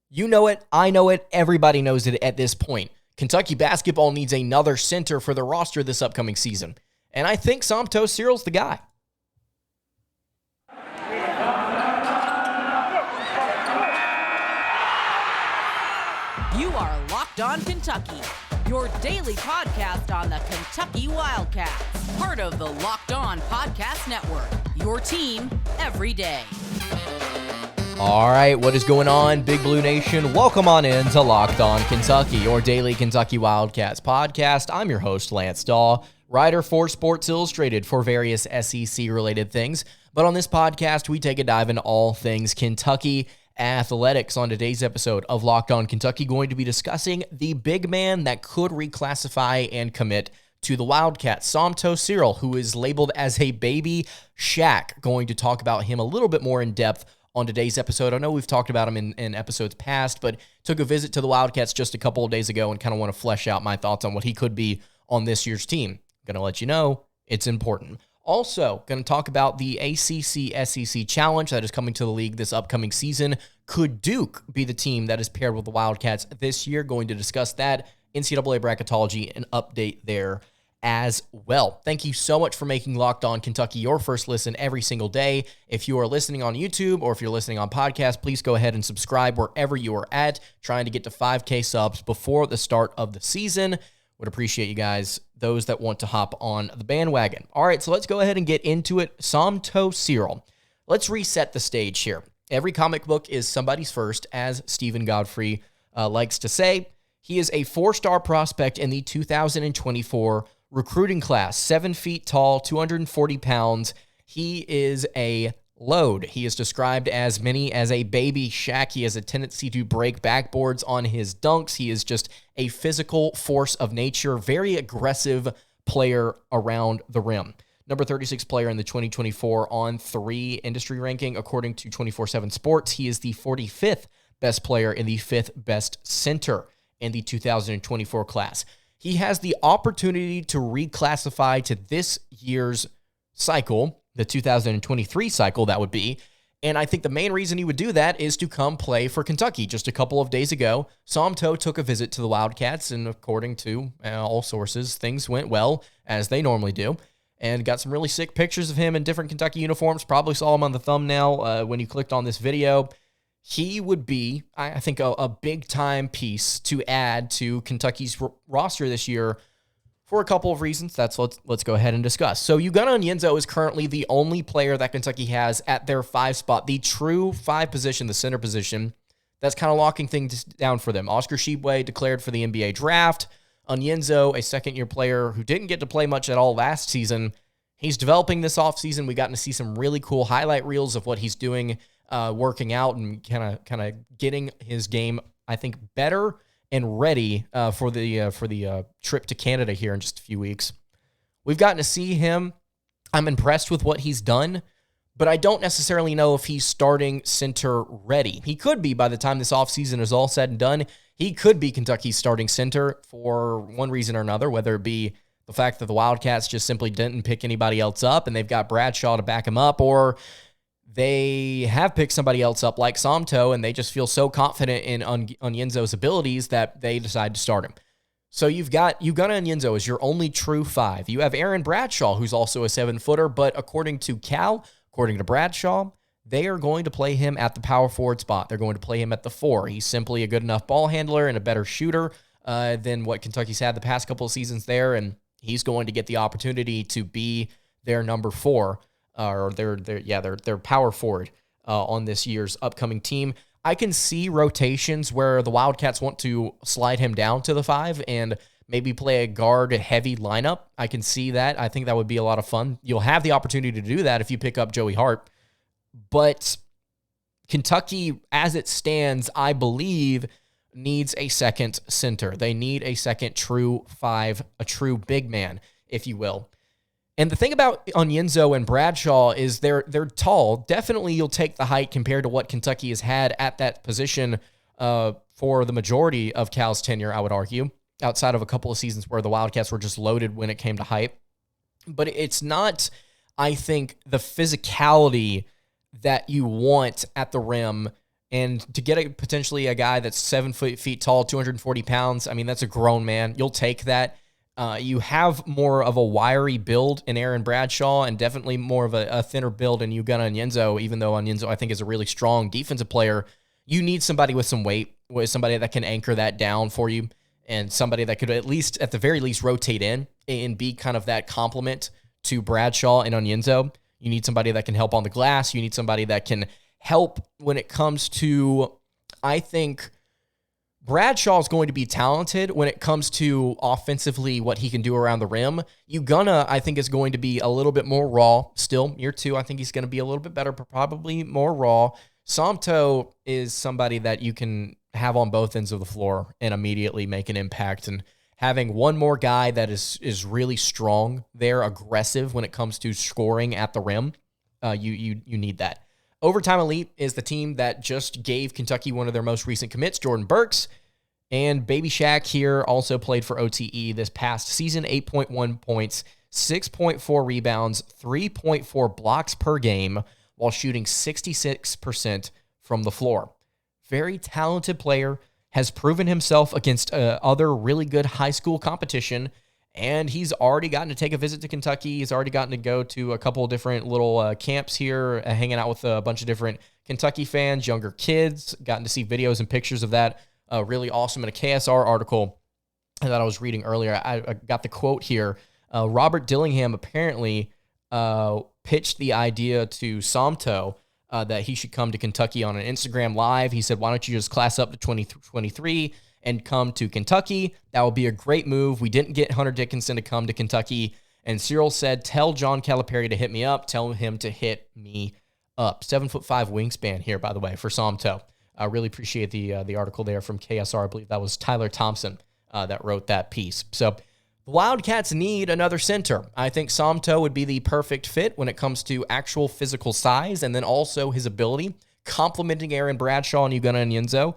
You know it, I know it, everybody knows it at this point. Kentucky basketball needs another center for the roster this upcoming season. And I think Somto Cyril's the guy. You are Locked On Kentucky, your daily podcast on the Kentucky Wildcats. Part of the Locked On Podcast Network, your team every day. All right, what is going on, Big Blue Nation? Welcome on in to Locked On Kentucky, your daily Kentucky Wildcats podcast. I'm your host, Lance Dawe, writer for Sports Illustrated for various SEC-related things. But on this podcast, we take a dive into all things Kentucky athletics. On today's episode of Locked On Kentucky, going to be discussing the big man that could reclassify and commit to the Wildcats, Somto Cyril, who is labeled as a baby Shaq. Going to talk about him a little bit more in depth on today's episode. I know we've talked about him in episodes past, but took a visit to the Wildcats just a couple of days ago and kind of want to flesh out my thoughts on what he could be on this year's team. Going to let you know it's important. Also, going to talk about the ACC-SEC challenge that is coming to the league this upcoming season. Could Duke be the team that is paired with the Wildcats this year? Going to discuss that, NCAA Bracketology, and update there as well. Thank you so much for making Locked On Kentucky your first listen every single day. If you are listening on YouTube or if you're listening on podcast, please go ahead and subscribe wherever you are at. Trying to get to 5K subs before the start of the season. Would appreciate you guys, those that want to hop on the bandwagon. All right, so let's go ahead and get into it. Somto Cyril. Let's reset the stage here. Every comic book is somebody's first, as Stephen Godfrey likes to say. He is a four-star prospect in the 2024 recruiting class, 7 feet tall, 240 pounds. He is a load. He is described as many as a baby Shaq. He has a tendency to break backboards on his dunks. He is just a physical force of nature, very aggressive player around the rim. Number 36 player in the 2024 On3 industry ranking, according to 24/7 Sports. He is the 45th best player in the 5th best center in the 2024 class. He has the opportunity to reclassify to this year's cycle, the 2023 cycle, that would be. And I think the main reason he would do that is to come play for Kentucky. Just a couple of days ago, Somto took a visit to the Wildcats, and according to all sources, things went well, as they normally do, and got some really sick pictures of him in different Kentucky uniforms. Probably saw him on the thumbnail when you clicked on this video. He would be, I think, a big-time piece to add to Kentucky's roster this year for a couple of reasons. Let's go ahead and discuss. So Ugonna Onyenso is currently the only player that Kentucky has at their 5 spot, the true 5 position, the center position. That's kind of locking things down for them. Oscar Tshiebwe declared for the NBA draft. Onyenso, a second-year player who didn't get to play much at all last season. He's developing this offseason. We got to see some really cool highlight reels of what he's doing, working out and kind of getting his game, I think, better and ready for the trip to Canada here in just a few weeks. We've gotten to see him. I'm impressed with what he's done, but I don't necessarily know if he's starting center ready. He could be by the time this offseason is all said and done. He could be Kentucky's starting center for one reason or another, whether it be the fact that the Wildcats just simply didn't pick anybody else up and they've got Bradshaw to back him up, or they have picked somebody else up like Somto, and they just feel so confident in Onyenso's abilities that they decide to start him. So you've got Ugonna Onyenso as your only true 5. You have Aaron Bradshaw, who's also a 7-footer, but according to Bradshaw, they are going to play him at the power forward spot. They're going to play him at the 4. He's simply a good enough ball handler and a better shooter than what Kentucky's had the past couple of seasons there, and he's going to get the opportunity to be their number 4. Or their power forward on this year's upcoming team. I can see rotations where the Wildcats want to slide him down to the 5 and maybe play a guard-heavy lineup. I can see that. I think that would be a lot of fun. You'll have the opportunity to do that if you pick up Joey Hart. But Kentucky, as it stands, I believe, needs a second center. They need a second true 5, a true big man, if you will. And the thing about Onyenso and Bradshaw is they're tall. Definitely you'll take the height compared to what Kentucky has had at that position for the majority of Cal's tenure, I would argue, outside of a couple of seasons where the Wildcats were just loaded when it came to height. But it's not, I think, the physicality that you want at the rim And to get potentially a guy that's 7 feet tall, 240 pounds, I mean, that's a grown man. You'll take that. You have more of a wiry build in Aaron Bradshaw and definitely more of a thinner build in Ugonna Onyenso, even though Onyenso, I think, is a really strong defensive player. You need somebody with some weight, with somebody that can anchor that down for you, and somebody that could at the very least, rotate in and be kind of that complement to Bradshaw and Onyenso. You need somebody that can help on the glass. You need somebody that can help when it comes to, I think, Bradshaw is going to be talented when it comes to offensively what he can do around the rim. Ugonna, I think, is going to be a little bit more raw. Still, year 2, I think he's going to be a little bit better, but probably more raw. Somto is somebody that you can have on both ends of the floor and immediately make an impact. And having one more guy that is really strong there, aggressive when it comes to scoring at the rim, you need that. Overtime Elite is the team that just gave Kentucky one of their most recent commits, Jordan Burks, and Baby Shaq here also played for OTE this past season, 8.1 points, 6.4 rebounds, 3.4 blocks per game, while shooting 66% from the floor. Very talented player, has proven himself against other really good high school competition, and he's already gotten to take a visit to Kentucky. He's already gotten to go to a couple of different little camps here, hanging out with a bunch of different Kentucky fans, younger kids, gotten to see videos and pictures of that. Really awesome. In a KSR article that I was reading earlier, I got the quote here. Robert Dillingham apparently pitched the idea to Somto that he should come to Kentucky on an Instagram Live. He said, why don't you just class up to 2023 and come to Kentucky? That would be a great move. We didn't get Hunter Dickinson to come to Kentucky. And Cyril said, tell John Calipari to hit me up. Tell him to hit me up. 7'5" wingspan here, by the way, for Somto. I really appreciate the article there from KSR. I believe that was Tyler Thompson that wrote that piece. So the Wildcats need another center. I think Somto would be the perfect fit when it comes to actual physical size and then also his ability, complementing Aaron Bradshaw and Ugonna Onyenso.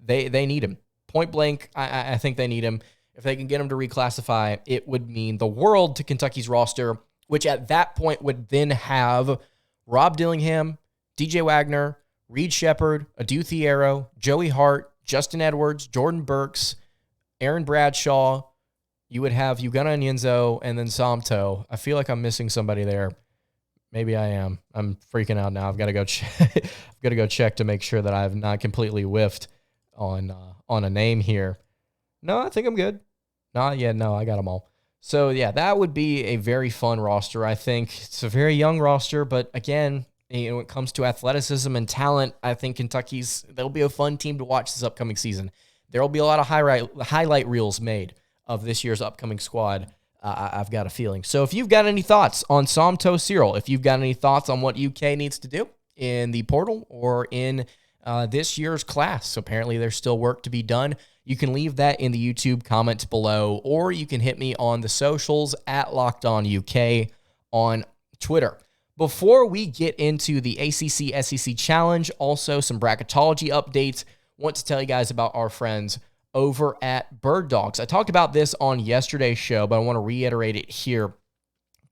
They need him. Point blank, I think they need him. If they can get him to reclassify, it would mean the world to Kentucky's roster, which at that point would then have Rob Dillingham, DJ Wagner, Reed Shepard, Adu Thiero, Joey Hart, Justin Edwards, Jordan Burks, Aaron Bradshaw. You would have Ugonna Onyenso and then Somto. I feel like I'm missing somebody there. Maybe I am. I'm freaking out now. I've got to go check. I've got to go check to make sure that I've not completely whiffed on a name here. No, I think I'm good. No, I got them all. So yeah, that would be a very fun roster. I think it's a very young roster, but again, when it comes to athleticism and talent, I think they'll be a fun team to watch this upcoming season. There will be a lot of highlight reels made of this year's upcoming squad. I've got a feeling. So if you've got any thoughts on Somto Cyril, if you've got any thoughts on what UK needs to do in the portal or in this year's class, apparently there's still work to be done, you can leave that in the YouTube comments below, or you can hit me on the socials at LockedOnUK on Twitter. Before we get into the ACC-SEC Challenge, also some bracketology updates, want to tell you guys about our friends over at Bird Dogs. I talked about this on yesterday's show, but I want to reiterate it here.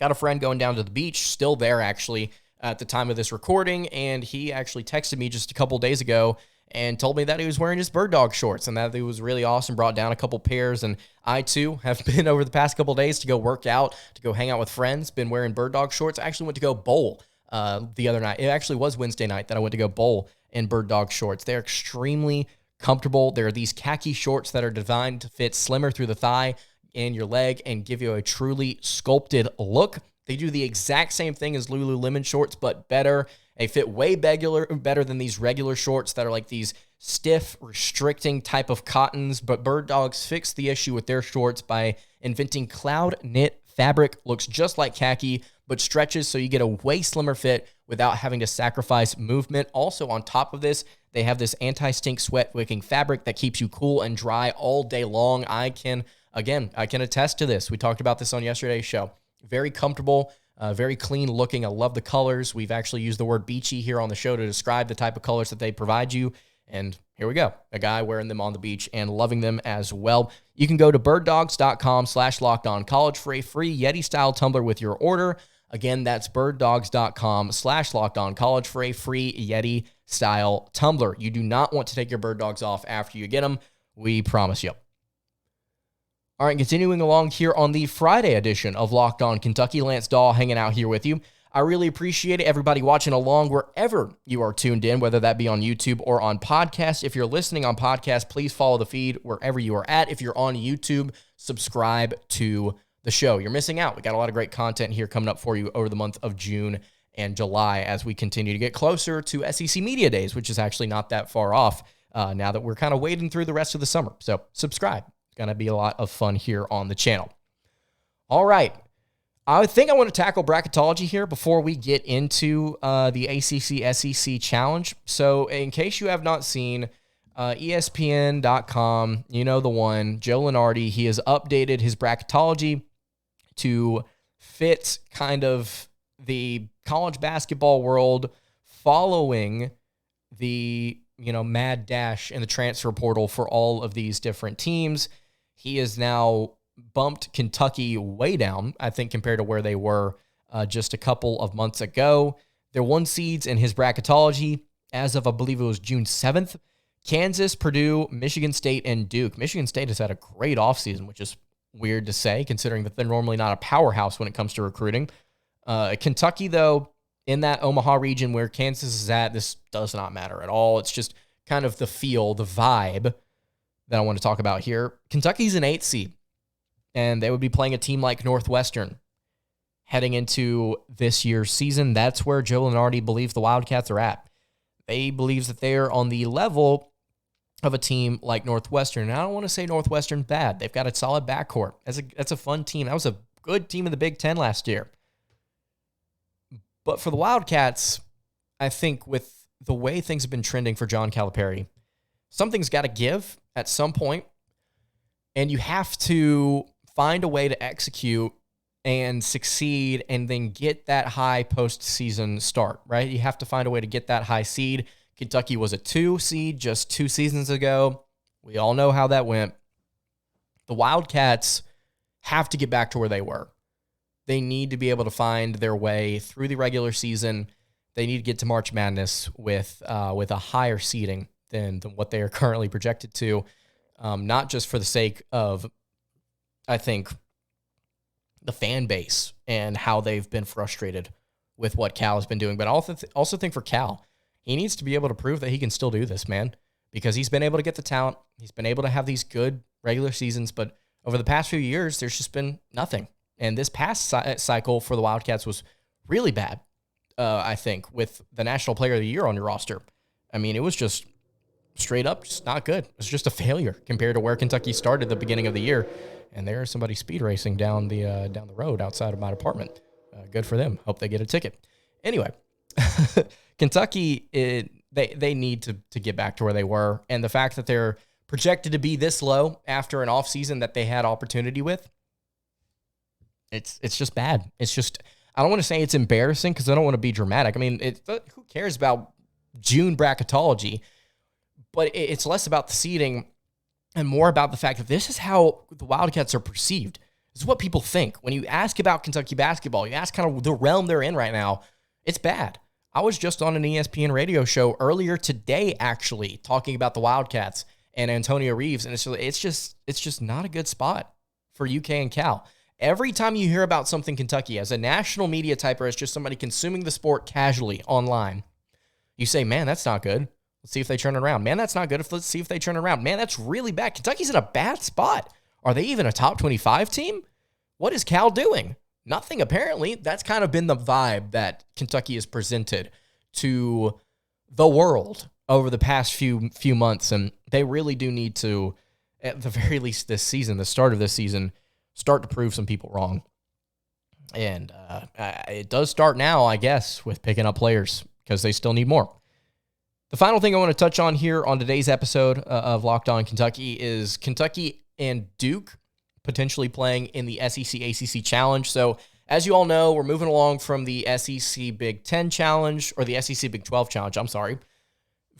Got a friend going down to the beach, still there actually at the time of this recording, and he actually texted me just a couple days ago and told me that he was wearing his Bird Dog shorts and that it was really awesome, brought down a couple pairs, and I too have been over the past couple days to go work out, to go hang out with friends, been wearing Bird Dog shorts. I actually went to go bowl the other night. It actually was Wednesday night that I went to go bowl in Bird Dog shorts. They're extremely comfortable. There are these khaki shorts that are designed to fit slimmer through the thigh and your leg and give you a truly sculpted look. They do the exact same thing as Lululemon shorts, but better. They fit way better than these regular shorts that are like these stiff, restricting type of cottons. But Bird Dogs fixed the issue with their shorts by inventing cloud knit fabric. Looks just like khaki, but stretches so you get a way slimmer fit without having to sacrifice movement. Also, on top of this, they have this anti-stink sweat wicking fabric that keeps you cool and dry all day long. I can attest to this. We talked about this on yesterday's show. Very comfortable, very clean looking. I love the colors. We've actually used the word beachy here on the show to describe the type of colors that they provide you. And here we go. A guy wearing them on the beach and loving them as well. You can go to birddogs.com/lockedoncollege for a free Yeti-style tumbler with your order. Again, that's birddogs.com/lockedoncollege for a free Yeti style tumbler. You do not want to take your bird dogs off after you get them. We promise you. All right, continuing along here on the Friday edition of Locked On Kentucky, Lance Dawe hanging out here with you. I really appreciate it. Everybody watching along wherever you are tuned in, whether that be on YouTube or on podcast. If you're listening on podcast, please follow the feed wherever you are at. If you're on YouTube, subscribe to the show. You're missing out. We got a lot of great content here coming up for you over the month of June and July as we continue to get closer to SEC Media Days, which is actually not that far off now that we're kind of wading through the rest of the summer. So subscribe. It's going to be a lot of fun here on the channel. All right. I think I want to tackle bracketology here before we get into the ACC-SEC challenge. So in case you have not seen, ESPN.com, you know the one, Joe Lunardi, he has updated his bracketology to fit kind of the college basketball world following the, mad dash in the transfer portal for all of these different teams. He has now bumped Kentucky way down, I think, compared to where they were just a couple of months ago. They're 1 seeds in his bracketology as of, I believe it was June 7th. Kansas, Purdue, Michigan State, and Duke. Michigan State has had a great offseason, which is weird to say, considering that they're normally not a powerhouse when it comes to recruiting. Kentucky, though, in that Omaha region where Kansas is at, this does not matter at all. It's just kind of the feel, the vibe that I want to talk about here. Kentucky's an 8th seed, and they would be playing a team like Northwestern heading into this year's season. That's where Joe Lunardi believes the Wildcats are at. They believe that they're on the level of a team like Northwestern. And I don't want to say Northwestern's bad. They've got a solid backcourt. That's a fun team. That was a good team in the Big Ten last year. But for the Wildcats, I think with the way things have been trending for John Calipari, something's got to give at some point, and you have to find a way to execute and succeed and then get that high postseason start, right? You have to find a way to get that high seed. Kentucky was a 2 seed just 2 seasons ago. We all know how that went. The Wildcats have to get back to where they were. They need to be able to find their way through the regular season. They need to get to March Madness with a higher seeding than what they are currently projected to, not just for the sake of, I think, the fan base and how they've been frustrated with what Cal has been doing, but I also think for Cal, he needs to be able to prove that he can still do this, man, because he's been able to get the talent. He's been able to have these good regular seasons, but over the past few years, there's just been nothing. And this past cycle for the Wildcats was really bad, I think, with the National Player of the Year on your roster. I mean, it was just straight up just not good. It was just a failure compared to where Kentucky started the beginning of the year. And there's somebody speed racing down the road outside of my apartment. Good for them. Hope they get a ticket. Anyway, Kentucky, they need to get back to where they were. And the fact that they're projected to be this low after an offseason that they had opportunity with, it's just bad. It's just, I don't want to say it's embarrassing because I don't want to be dramatic. I mean, who cares about June bracketology? But it's less about the seeding and more about the fact that this is how the Wildcats are perceived. This is what people think. When you ask about Kentucky basketball, you ask kind of the realm they're in right now, it's bad. I was just on an ESPN radio show earlier today, actually, talking about the Wildcats and Antonio Reeves, and it's just not a good spot for UK and Cal. Every time you hear about something Kentucky as a national media type or as just somebody consuming the sport casually online, you say, man, that's not good. Let's see if they turn it around. Man, that's not good. Let's see if they turn it around. Man, that's really bad. Kentucky's in a bad spot. Are they even a top 25 team? What is Cal doing? Nothing, apparently. That's kind of been the vibe that Kentucky has presented to the world over the past few months, and they really do need to, at the very least this season, the start of this season, start to prove some people wrong. And it does start now, I guess, with picking up players because they still need more. The final thing I want to touch on here on today's episode of Locked On Kentucky is Kentucky and Duke potentially playing in the SEC-ACC Challenge. So as you all know, we're moving along from the SEC Big 10 Challenge, or the SEC Big 12 Challenge, I'm sorry.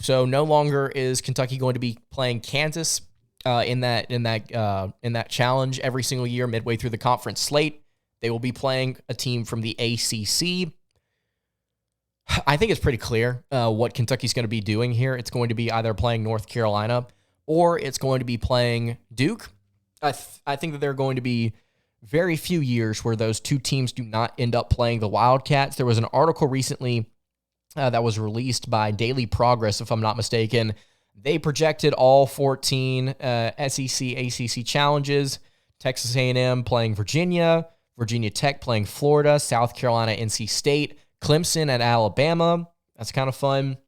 So no longer is Kentucky going to be playing Kansas in that challenge every single year midway through the conference slate. They will be playing a team from the ACC. I think it's pretty clear what Kentucky's going to be doing here. It's going to be either playing North Carolina or it's going to be playing Duke. I think that there are going to be very few years where those two teams do not end up playing the Wildcats. There was an article recently that was released by Daily Progress, if I'm not mistaken. They projected all 14 SEC, ACC challenges. Texas A&M playing Virginia, Virginia Tech playing Florida, South Carolina, NC State, Clemson at Alabama. That's kind of fun.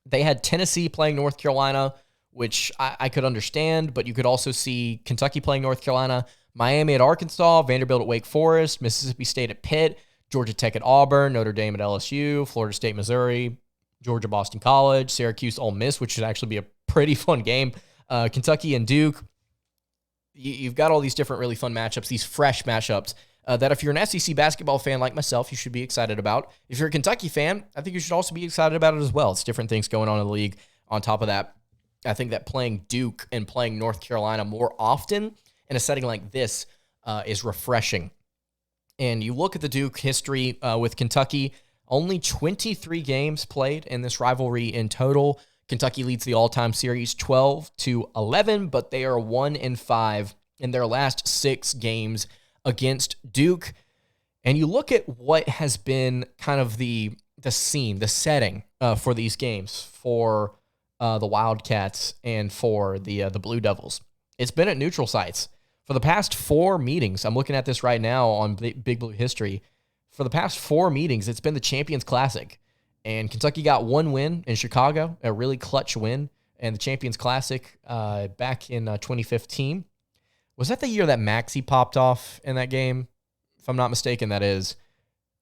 They had Tennessee playing North Carolina, which I could understand, but you could also see Kentucky playing North Carolina, Miami at Arkansas, Vanderbilt at Wake Forest, Mississippi State at Pitt, Georgia Tech at Auburn, Notre Dame at LSU, Florida State, Missouri, Georgia, Boston College, Syracuse, Ole Miss, which should actually be a pretty fun game, Kentucky and Duke. You've got all these different really fun matchups, these fresh matchups that if you're an SEC basketball fan like myself, you should be excited about. If you're a Kentucky fan, I think you should also be excited about it as well. It's different things going on in the league. On top of that, I think that playing Duke and playing North Carolina more often in a setting like this is refreshing. And you look at the Duke history with Kentucky, only 23 games played in this rivalry in total. Kentucky leads the all-time series 12-11, but they are 1-5 in their last 6 games against Duke. And you look at what has been kind of the scene, the setting for these games for the Wildcats and for the Blue Devils. It's been at neutral sites. For the past 4 meetings, I'm looking at this right now on Big Blue History. For the past 4 meetings, it's been the Champions Classic. And Kentucky got 1 win in Chicago, a really clutch win. And the Champions Classic back in 2015. Was that the year that Maxey popped off in that game? If I'm not mistaken, that is.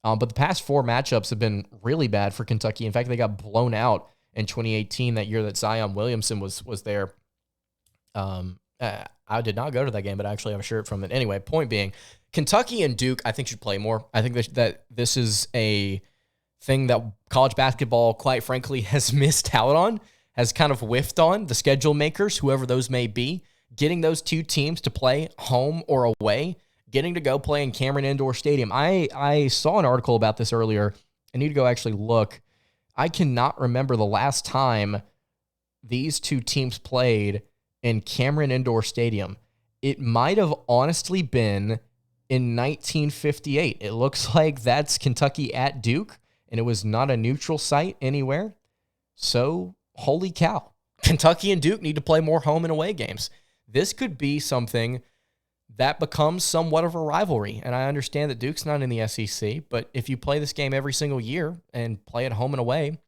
But the past 4 matchups have been really bad for Kentucky. In fact, they got blown out in 2018, that year that Zion Williamson was there. I did not go to that game, but I actually have a shirt from it. Anyway, point being, Kentucky and Duke, I think, should play more. I think that this is a thing that college basketball, quite frankly, has missed out on, has kind of whiffed on. The schedule makers, whoever those may be, getting those two teams to play home or away, getting to go play in Cameron Indoor Stadium. I saw an article about this earlier. I need to go actually look. I cannot remember the last time these two teams played in Cameron Indoor Stadium. It might have honestly been in 1958. It looks like that's Kentucky at Duke, and it was not a neutral site anywhere. So, holy cow. Kentucky and Duke need to play more home and away games. This could be something that becomes somewhat of a rivalry. And I understand that Duke's not in the SEC, but if you play this game every single year and play it home and away,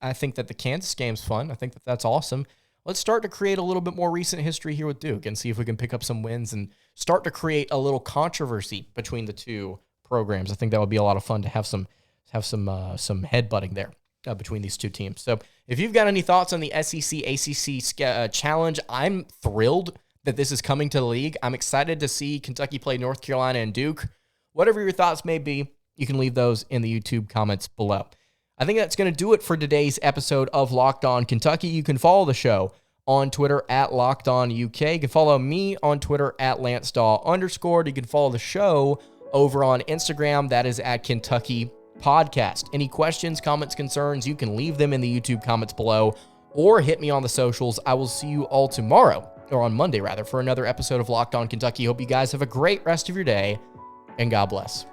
I think that the Kansas game's fun. I think that that's awesome. Let's start to create a little bit more recent history here with Duke and see if we can pick up some wins and start to create a little controversy between the two programs. I think that would be a lot of fun to have some headbutting there between these two teams. So if you've got any thoughts on the SEC-ACC challenge, I'm thrilled that this is coming to the league. I'm excited to see Kentucky play North Carolina and Duke. Whatever your thoughts may be, you can leave those in the YouTube comments below. I think that's going to do it for today's episode of Locked On Kentucky. You can follow the show on Twitter at LockedOnUK. You can follow me on Twitter at LanceDawe_. You can follow the show over on Instagram. That is at Kentucky Podcast. Any questions, comments, concerns, you can leave them in the YouTube comments below or hit me on the socials. I will see you all tomorrow, or on Monday rather, for another episode of Locked On Kentucky. Hope you guys have a great rest of your day, and God bless.